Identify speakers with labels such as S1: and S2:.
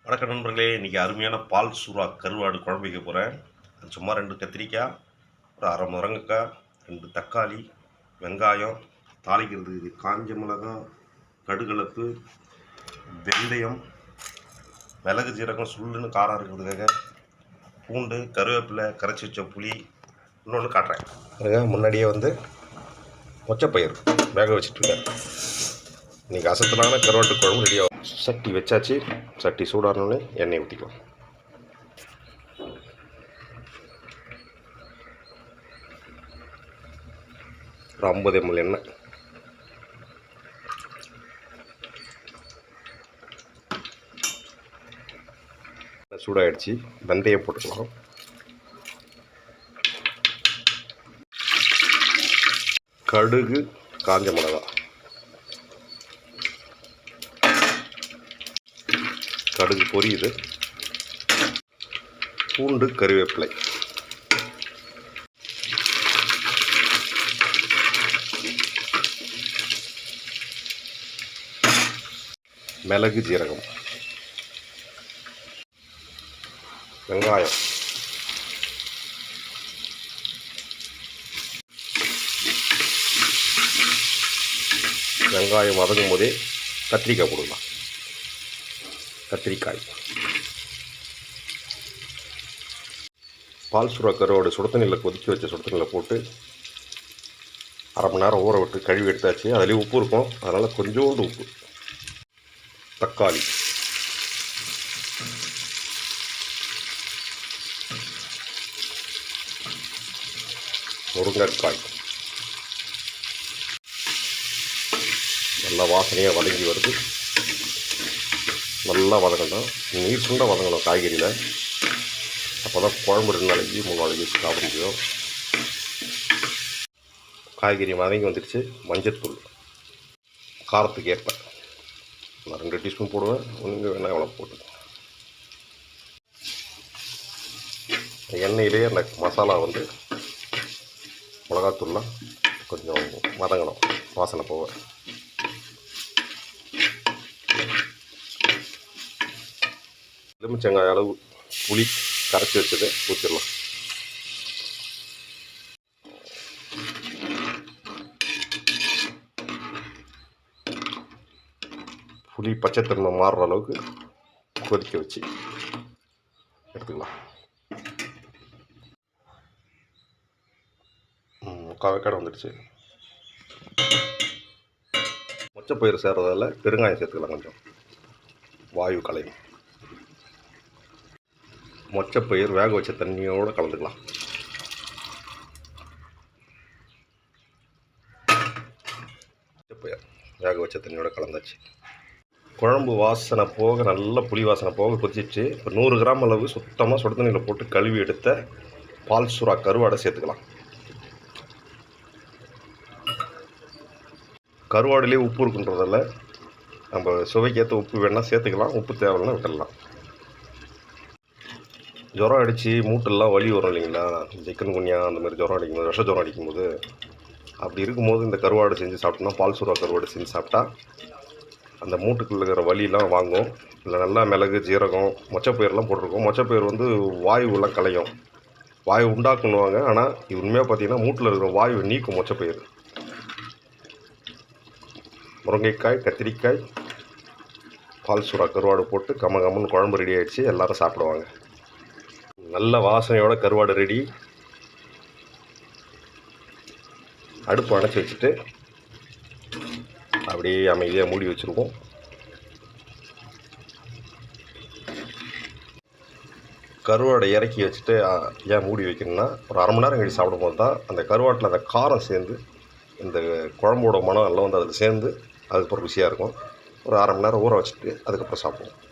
S1: வணக்கம் நண்பர்களே, இன்றைக்கி அருமையான பால் சுறா கருவாடு குழம்பு வைக்க போகிறேன். சும்மா 2 கத்திரிக்காய், ஒரு அரை முருங்கைக்காய், 2 தக்காளி, வெங்காயம், தாளிக்கிறதுக்கு காஞ்ச மிளகாய், கடுகளப்பு, வெந்தயம், மிளகு ஜீரகம் சுள்ளுன்னு காரம் இருக்கிறதுக்காக, பூண்டு, கருவேப்பிலை, கரைச்சி வச்ச புளி, இன்னொன்று காட்டுறேன். முன்னாடியே மொச்சப்பயிர் வேக வச்சுட்ருக்கேன். இன்றைக்கி அசத்தலான கருவாட்டு குழம்பு ரெடி ஆகும். சட்டி வச்சாச்சு. சட்டி சூடானோடனே எண்ணெய் ஊற்றிக்கலாம். ஒரு 50 ml எண்ணெய். சூடாகிடுச்சு. வெந்தயம் போட்டுக்கலாம். கடுகு, காஞ்ச மிளகாய். கடுகு பொரியுது. பூண்டு, கருவேப்பிலை. மிளகு ஜீரகம். வெங்காயம். வெங்காயம் வதங்கும் போதே கத்திரிக்காய் போடலாம். கத்திரிக்காய். பால் சுறா கருவாடு சுடுதண்ணியில் கொதிக்க வச்ச சுடுதண்ணியில் போட்டு அரை மணி நேரம் ஊற விட்டு கழுவி எடுத்தாச்சு. அதுலேயும் உப்பு இருக்கும், அதனால் கொஞ்சோண்டு உப்பு. தக்காளி, முருங்கைக்காய். நல்லா வாசனையாக வதங்கி வருது. நல்லா வதங்கணும். நீர் சுண்ட வதங்கணும் காய்கறியில். அப்போ தான் குழம்பு 2 நாளைக்கு 3 நாளைக்கு வச்சு சாப்பிட முடியும். காய்கறி வதங்கி வந்துடுச்சு. மஞ்சத்தூள் காரத்துக்கு ஏற்ப நான் 2 டீஸ்பூன் போடுவேன். நீங்கள் வேணால் எவ்வளோ போட்டு எண்ணெயிலேயே அந்த மசாலா மிளகாத்தூள்லாம் கொஞ்சம் வதங்கணும், வாசனை போக. எலுமிச்சங்காய் அளவு புளி கரைச்சி வச்சதை ஊற்றிடலாம். புளி பச்சைத்தன்மை மாறுற அளவுக்கு கொதிக்க வச்சு எடுத்துக்கலாம். 3/4 வேக்காடு வந்துடுச்சு. மொச்சப்பயிர் சேர்றதால பெருங்காயம் சேர்த்துக்கலாம். கொஞ்சம் வாயு கலையும். மொச்சப்பயிர் வேக வச்ச தண்ணியோடு கலந்துக்கலாம். மொச்சப்பயிர் வேக வச்ச தண்ணியோடு கலந்தாச்சு. குழம்பு வாசனை போக, நல்ல புளி வாசனை போக கொதிச்சிச்சு. இப்போ 100 கிராம் அளவு சுத்தமாக சுடு தண்ணியில் போட்டு கழுவி எடுத்த பால் சுறா கருவாடை சேர்த்துக்கலாம். கருவாடுலேயே உப்பு இருக்குன்றதால நம்ம சுவைக்கேற்ற உப்பு வேணால் சேர்த்துக்கலாம். உப்பு தேவைன்னா விட்டுடலாம். ஜுரம் அடித்து மூட்டெல்லாம் வலி வரும் இல்லைங்களா, சிக்கன் குனியா அந்த மாதிரி ஜுரம் அடிக்கும்போது, விஷ ஜுரம் அடிக்கும்போது, அப்படி இருக்கும்போது இந்த கருவாடு செஞ்சு சாப்பிட்டோம்னா, பால் சுறா கருவாடு செஞ்சு சாப்பிட்டா அந்த மூட்டுக்குள்ள இருக்கிற வலியெல்லாம் வாங்கும். இல்லை நல்லா மிளகு ஜீரகம் மொச்சப்பயிரெலாம் போட்டிருக்கோம். மொச்சப்பயிர் வாயுவெல்லாம் கலையும், வாயு உண்டாக்குன்னுவாங்க. ஆனால் இது உண்மையாக பார்த்தீங்கன்னா மூட்டில் இருக்கிற வாயு நீக்கும் மொச்சப்பயிர். முருங்கைக்காய், கத்திரிக்காய், பால் சுறா கருவாடு போட்டு கம்மன்னு குழம்பு ரெடி ஆகிடுச்சு. எல்லோரும் சாப்பிடுவாங்க. நல்ல வாசனையோட கருவாடு ரெடி. அடுப்பு அணைச்சி வச்சுட்டு அப்படியே அமைதியாக மூடி வச்சுருக்கோம். கருவாடை இறக்கி வச்சுட்டு ஏன் மூடி வைக்கணும்னா, ஒரு அரை மணி நேரம் கழிச்சு சாப்பிடும்போது தான் அந்த கருவாட்டில் அந்த காரம் சேர்ந்து இந்த குழம்போட மனம் எல்லாம் அதில் சேர்ந்து அதுக்கப்புறம் ருசியாக இருக்கும். ஒரு அரை மணி நேரம் ஊற வச்சுட்டு அதுக்கப்புறம் சாப்பிடுவோம்.